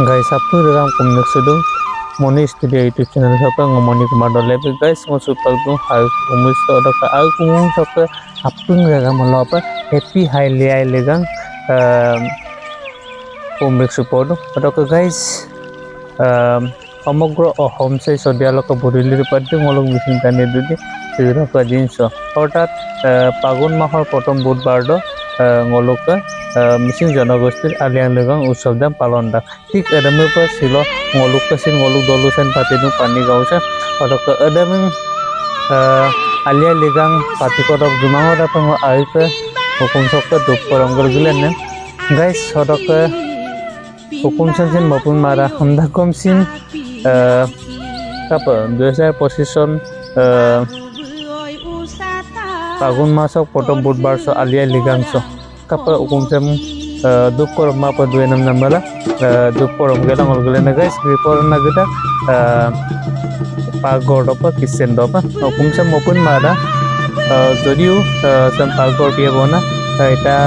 Guys, apa yang kumnek sedung Moni studio YouTube channel siapa ngomongin kemana level guys mau super tuh hal kumus atau ke aku kumus siapa apa nggak malu apa happy highly legang kumnek support atau ke guys সমগ্র অসমসে সদিয়ালক বৰিলিৰ পাতে ngolong Mising টানি দুদি সিৰকা jeans অৰ্থাৎ ফাগুন মাহৰ প্ৰথম বুধবাৰ ngolok Mising জনগোষ্ঠীৰ আলিয়াং লগাং উৎসৱ দাম পালন দা ঠিক এডামেৰ পৰা ছিল ngolok কাছিন ngolok দলুসেন পাতিনো পানী গাওছে অৰ্থাৎ এডামে আলিয়া লগাং পাতি কৰক জুমাঙৰ আপং আইকে হুকুম চক্ৰ দুপ পৰংগৰ গিলেনে গাইস অৰ্থাৎ হুকুম চনসিন মপুন মাৰা হামদা কমসিন apa 2025 son Fagun masuk potong budbar so alia ligang so kapa hukum sem dupor ma pa 26 bala dupor gelang olgelen guys dupor na gita pagor apa kisen do pa hukum sem mopun mara jodiu sem pagor dia bona eta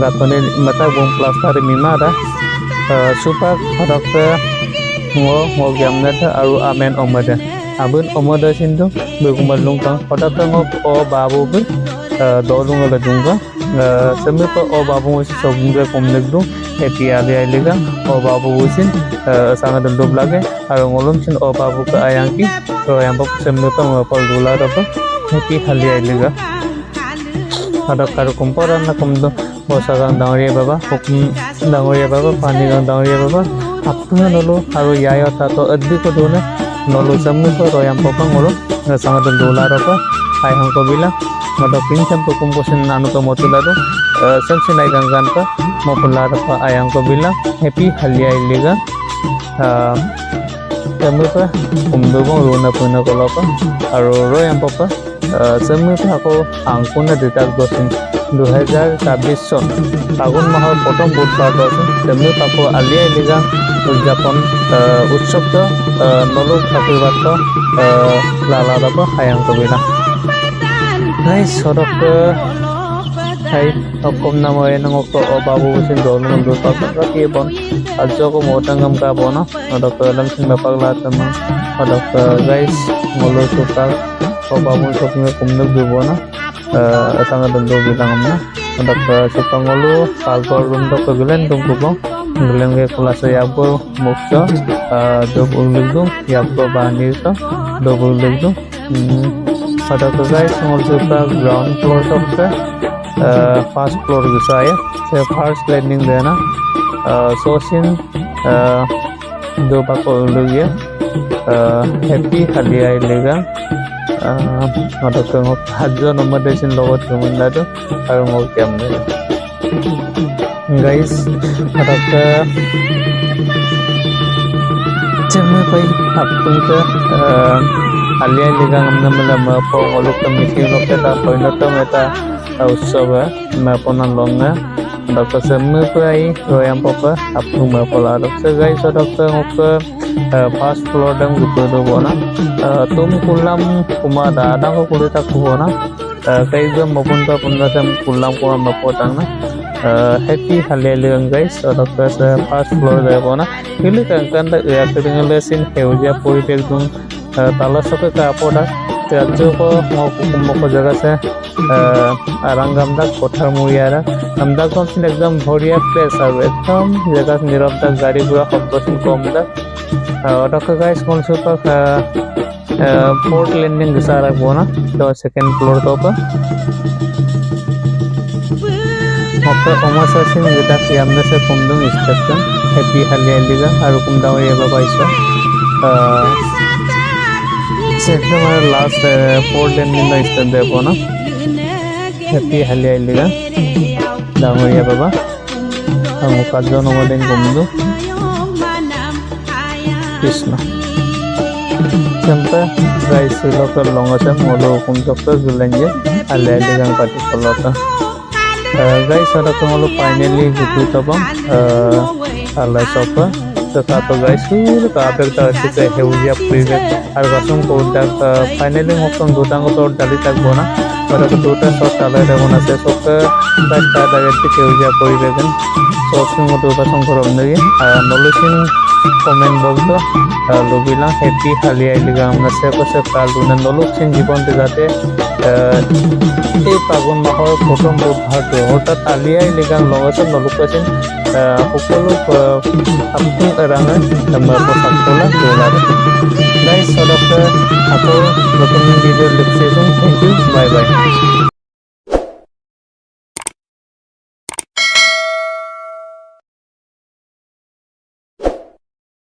gatone mata bom plaster mimara super produkte ngo gamna aru amen omada abun omada sindu begumal lungkang odatang o babu be dolung ala dunga semme pa o babu usi sobunga komlegdu happy ali alega o babu usin sangat dendom lage aru ngolum sin o babu ka ayangki to yamba semme pa ngopal dula rapa happy ali alega ada karu komporan na komdo bosagang dangriya baba hukum dangriya baba pani gang dangriya baba apna nolo aru yaya tato adbi ko done nolo sammu ko royam papa ngolo sangat dola rapa ai hang ko bila modo pincam ko kumposin nanu to motulado samsi nai gangan ka mopular rapa ai hang ko bila happy halia ilega sammu ko kumdugo rona puna ko lopa aru royam papa sammu ko ako angkuna ditak dosin 2026 son ফাগুন মাহৰ প্ৰথম বুধবাৰ আছে তেমনি পাপো আলিয়া লিগা উদযাপন উৎসৱ নলুক আশীৰ্বাদ লালা দাব হায়াং কবিলা নাই সদক হাই অকম নামৰে নক অবাবু সিন দল মন্দুৰ পাছত কি বন আজক মোটাঙ্গম কা বন সদক লম সিন বাপাগলা তম সদক গাইস মলো সুপাৰ অবাবু সপনে কুমনক দুবনা sangat tentu bilang amna untuk supangolu pagor untuk kegilen tunggu gelang ke kelas yabo mukso double legdung yabo banir to double legdung pada ke guys ngol suka ground floor sokse first floor gitu saya first landing dena sosin do bako lugia happy hadiah ilegal ada kengok hajo nomor desin lowot kemudian itu kalau mau kiam guys ada ke cemil pai apun ke alia ligang amna mala po oluk kamisi loketa poinota meta usaba maponan longa ada ke cemil pai royam papa apun mapola ada ke guys ada ke ngok first floor dam gitu do bona tum kulam kuma dada ko kulita ko bona kai gam mapun pa punna sam kulam ko mapotang na happy hallelujah guys ada ke first floor da bona kili kan da ya kedingle sin heuja poritek dum tala soke ka poda terjo ko mo ko jaga se arangam da kothar muriara amda kom sin ekdam bhoria place ar ekdam jaga nirab da gari gura hobbosin kom da otak guys kon super fourth landing disara bona to second floor to pa mokta omasa sin gita yamna se kumdum station happy halia liga aru kumdaw yeba paisa second mar last fourth landing da station de bona happy halia liga damoya baba amu kadjo nomoden kumdu Krishna sampai guys lokal longosan molo kumjokta zulanje ale dengan pati kolota guys ada kemolo finally gitu tabang ala sopa sekato guys ka apekta sike heuja private ar gasum ko finally mokon dutang ko dali tak bona pada duta shot ala devona se soka ta daget heuja poribegan so sing duta songkorom nagi nolusin comment box do lubilang happy hali ailiga amna se kaluna noloksin jibon jate এই ফাগুন মাহৰ প্ৰথম বুধবাৰটো অৰ্থাৎ আলিয়াই লিগাং লগতে নলুকাইছিল সকলো আপুন ৰাঙা পোচাক তোলা দৌলাৰে guys সদস্য আকৌ নতুন ভিডিঅ' লিখিছোঁ থেংক ইউ